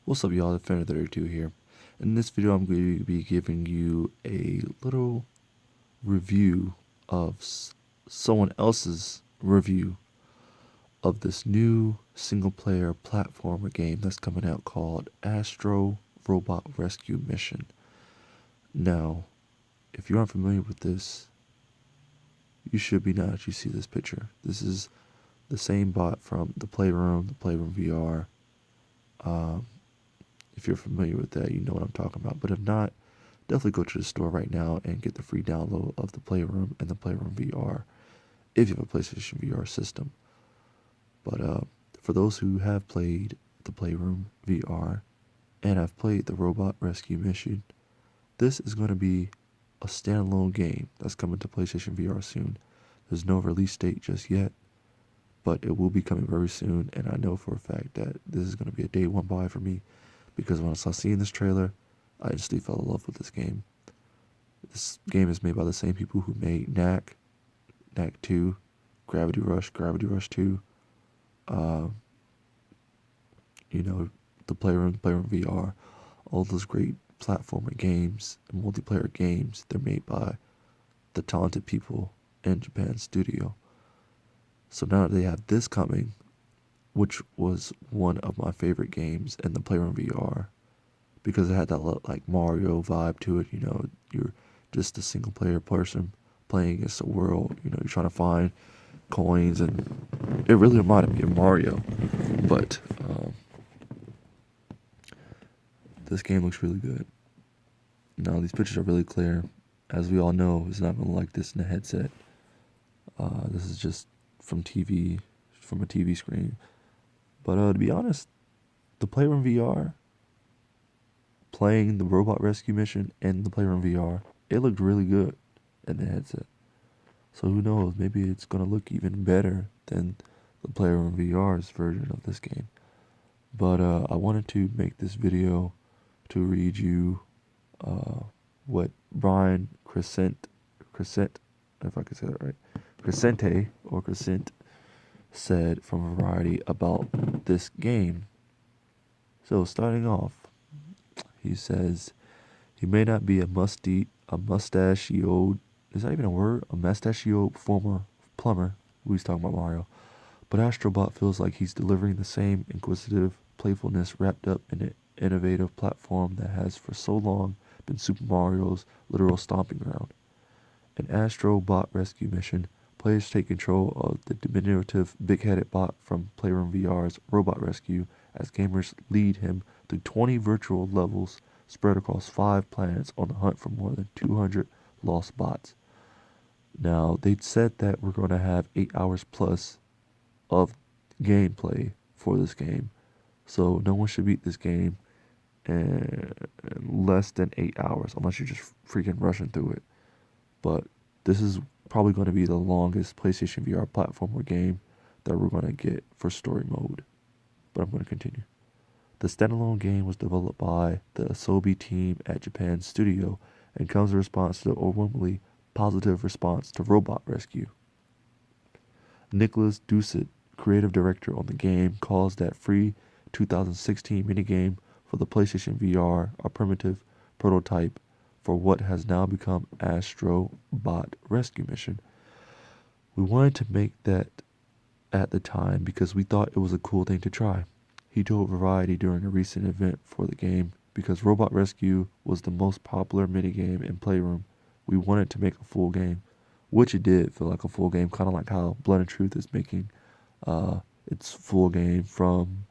What's up, y'all? Defender32 here. In this video, I'm going to be giving you a little review of someone else's review of this new single-player platformer game that's coming out called Astro Robot Rescue Mission. Now, if you aren't familiar with this, you should be now that you see this picture. This is the same bot from the Playroom VR. If you're familiar with that, you know what I'm talking about. But if not, definitely go to the store right now and get the free download of the Playroom and the Playroom VR if you have a PlayStation VR system. But for those who have played the Playroom VR and have played the Robot Rescue Mission, this is going to be a standalone game that's coming to PlayStation VR soon. There's no release date just yet, but it will be coming very soon, and I know for a fact that this is going to be a day one buy for me, because when I saw seeing this trailer, I instantly fell in love with this game. This game is made by the same people who made Knack 2, Gravity Rush 2, the Playroom VR, all those great platformer games and multiplayer games. They're made by the talented people in Japan studio. So now that they have this coming, which was one of my favorite games in the Playroom VR, because it had that like Mario vibe to it. You're just a single player person playing against the world. You're trying to find coins, and it really reminded me of Mario. But this game looks really good. Now these pictures are really clear. As we all know, it's not gonna like this in a headset. This is just from a TV screen. But to be honest, the Playroom VR, playing the Robot Rescue Mission and the Playroom VR, it looked really good in the headset. So who knows, maybe it's going to look even better than the Playroom VR's version of this game. But I wanted to make this video to read you what Brian Crescent, if I can say that right, Crescent said from Variety about this game. So starting off, he says, he may not be a mustachioed, is that even a word? A mustachioed former plumber, he's talking about Mario, but Astrobot feels like he's delivering the same inquisitive playfulness wrapped up in an innovative platform that has for so long been Super Mario's literal stomping ground. In Astro Bot Rescue Mission, players take control of the diminutive, big-headed bot from Playroom VR's Robot Rescue as gamers lead him through 20 virtual levels spread across 5 planets on the hunt for more than 200 lost bots. Now, they said that we're going to have 8 hours plus of gameplay for this game, so no one should beat this game in less than 8 hours, unless you're just freaking rushing through it. But this is probably going to be the longest PlayStation VR platformer game that we're going to get for story mode. But I'm going to continue. The standalone game was developed by the Asobi team at Japan Studio and comes in response to the overwhelmingly positive response to Robot Rescue. Nicholas Doucet, creative director on the game, calls that free 2016 minigame for the PlayStation VR a primitive prototype for what has now become Astro Bot Rescue Mission. We wanted to make that at the time because we thought it was a cool thing to try. He told Variety during a recent event for the game, because Robot Rescue was the most popular minigame in Playroom, we wanted to make a full game, which it did feel like a full game, kind of like how Blood and Truth is making its full game from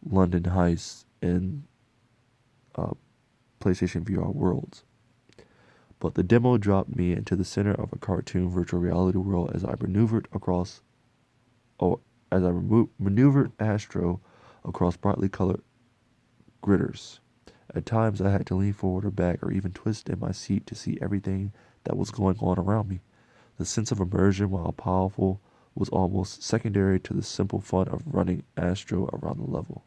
London Heist and PlayStation VR Worlds. But the demo dropped me into the center of a cartoon virtual reality world as I maneuvered Astro across brightly colored gritters. At times I had to lean forward or back or even twist in my seat to see everything that was going on around me. The sense of immersion, while powerful, was almost secondary to the simple fun of running Astro around the level,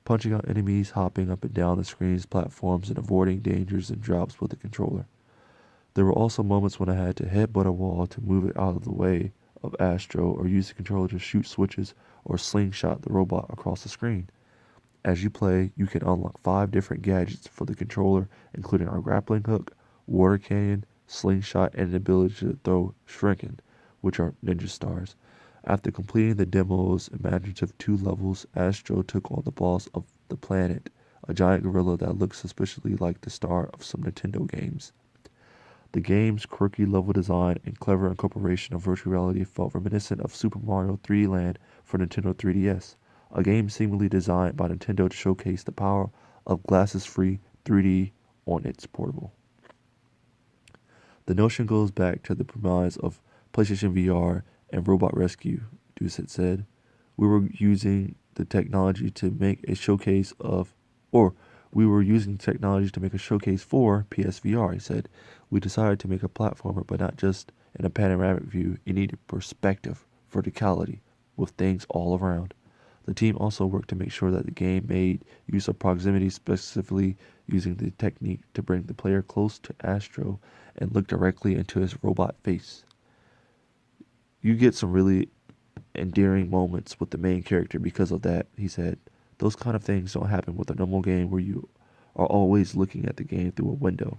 punching out enemies, hopping up and down the screen's platforms, and avoiding dangers and drops with the controller. There were also moments when I had to headbutt a wall to move it out of the way of Astro, or use the controller to shoot switches or slingshot the robot across the screen. As you play, you can unlock 5 different gadgets for the controller, including our grappling hook, water cannon, slingshot, and the ability to throw shuriken, which are ninja stars. After completing the demo's imaginative 2 levels, Astro took on the boss of the planet, a giant gorilla that looks suspiciously like the star of some Nintendo games. The game's quirky level design and clever incorporation of virtual reality felt reminiscent of Super Mario 3D Land for Nintendo 3DS, a game seemingly designed by Nintendo to showcase the power of glasses-free 3D on its portable. The notion goes back to the premise of PlayStation VR and Robot Rescue, Doucette said. We were using the technology to make a showcase of, or we were using technology to make a showcase for PSVR, he said. We decided to make a platformer, but not just in a panoramic view. It needed perspective, verticality, with things all around. The team also worked to make sure that the game made use of proximity, specifically using the technique to bring the player close to Astro and look directly into his robot face. You get some really endearing moments with the main character because of that, he said. Those kind of things don't happen with a normal game where you are always looking at the game through a window.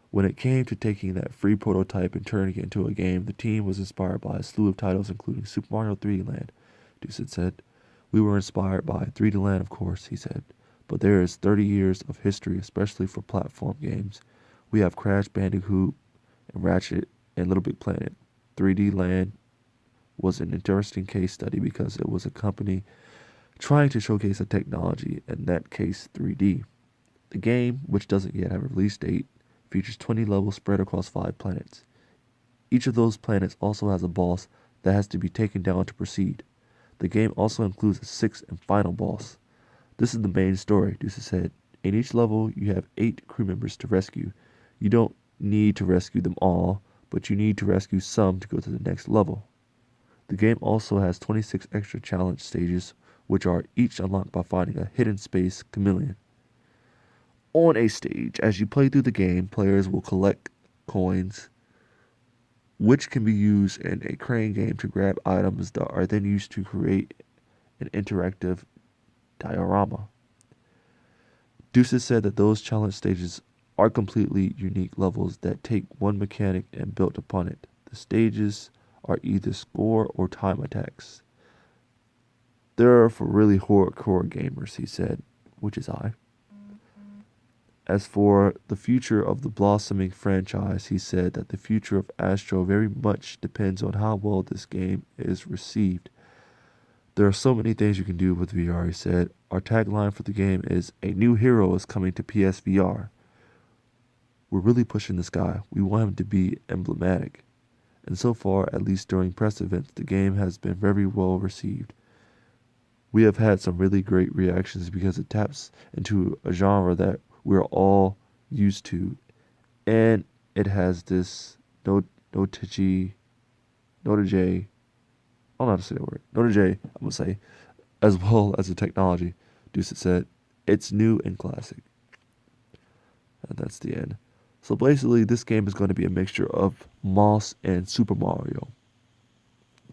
When it came to taking that free prototype and turning it into a game, the team was inspired by a slew of titles including Super Mario 3D Land, Doucette said. We were inspired by 3D Land, of course, he said, but there is 30 years of history, especially for platform games. We have Crash Bandicoot and Ratchet and Little Big Planet. 3D Land was an interesting case study because it was a company trying to showcase a technology, in that case 3D. The game, which doesn't yet have a release date, features 20 levels spread across 5 planets. Each of those planets also has a boss that has to be taken down to proceed. The game also includes a 6th and final boss. This is the main story, Doucette said. In each level, you have 8 crew members to rescue. You don't need to rescue them all, but you need to rescue some to go to the next level. The game also has 26 extra challenge stages, which are each unlocked by finding a hidden space chameleon. On a stage, as you play through the game, players will collect coins, which can be used in a crane game to grab items that are then used to create an interactive diorama. Doucette said that those challenge stages are completely unique levels that take one mechanic and built upon it. The stages are either score or time attacks. They're for really hardcore gamers, he said, which is I. As for the future of the blossoming franchise, he said that the future of Astro very much depends on how well this game is received. There are so many things you can do with VR, he said. Our tagline for the game is, "A new hero is coming to PSVR." We're really pushing this guy. We want him to be emblematic. And so far, at least during press events, the game has been very well received. We have had some really great reactions because it taps into a genre that we're all used to, and it has this notage, I don't know how to say that word, notage, I'm going to say, as well as the technology, Doucette said. It's new and classic. And that's the end. So basically, this game is going to be a mixture of Moss and Super Mario.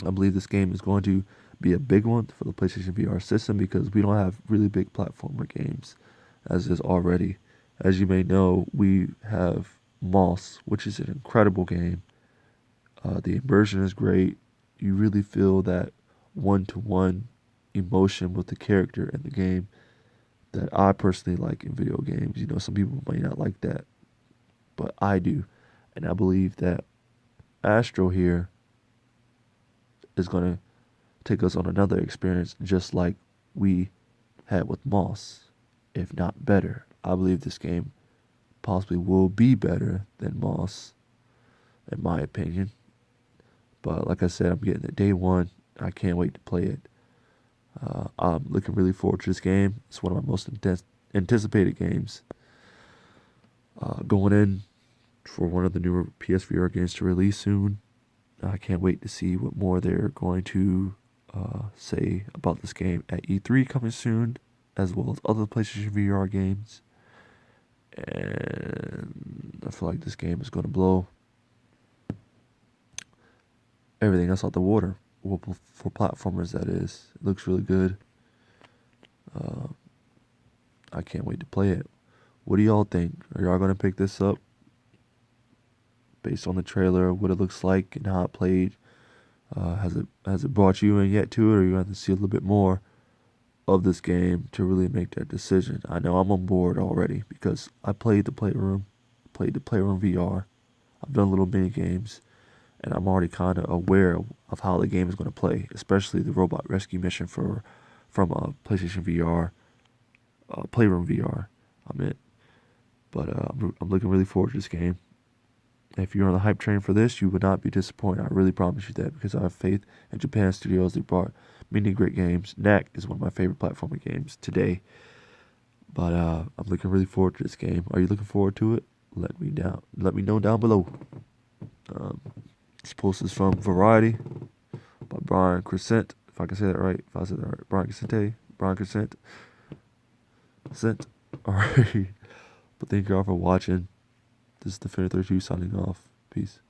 I believe this game is going to be a big one for the PlayStation VR system because we don't have really big platformer games as is already. As you may know, we have Moss, which is an incredible game. The immersion is great. You really feel that one-to-one emotion with the character in the game that I personally like in video games. You know, some people might not like that, but I do. And I believe that Astro here is going to take us on another experience just like we had with Moss, if not better. I believe this game possibly will be better than Moss, in my opinion. But like I said, I'm getting it day one. I can't wait to play it. I'm looking really forward to this game. It's one of my most anticipated games. Going in for one of the newer PSVR games to release soon. I can't wait to see what more they're going to say about this game at E3 coming soon, as well as other PlayStation VR games. And I feel like this game is going to blow everything else out the water. Well, for platformers, that is. It looks really good. I can't wait to play it. What do y'all think? Are y'all gonna pick this up based on the trailer, what it looks like, and how it played? Has it brought you in yet to it, or you have to see a little bit more of this game to really make that decision? I know I'm on board already because I played the Playroom VR. I've done little mini games, and I'm already kind of aware of how the game is going to play, especially the robot rescue mission from PlayStation VR, Playroom VR. I'm in, but I'm looking really forward to this game. If you're on the hype train for this, you would not be disappointed. I really promise you that because I have faith in Japan studios. They brought many great games. Knack is one of my favorite platforming games today. But I'm looking really forward to this game. Are you looking forward to it? Let me know down below. This post is from Variety by Brian Crescent. If I can say that right. If I said that right. Brian Crescent. Alright. But thank you all for watching. This is Defender 32 signing off. Peace.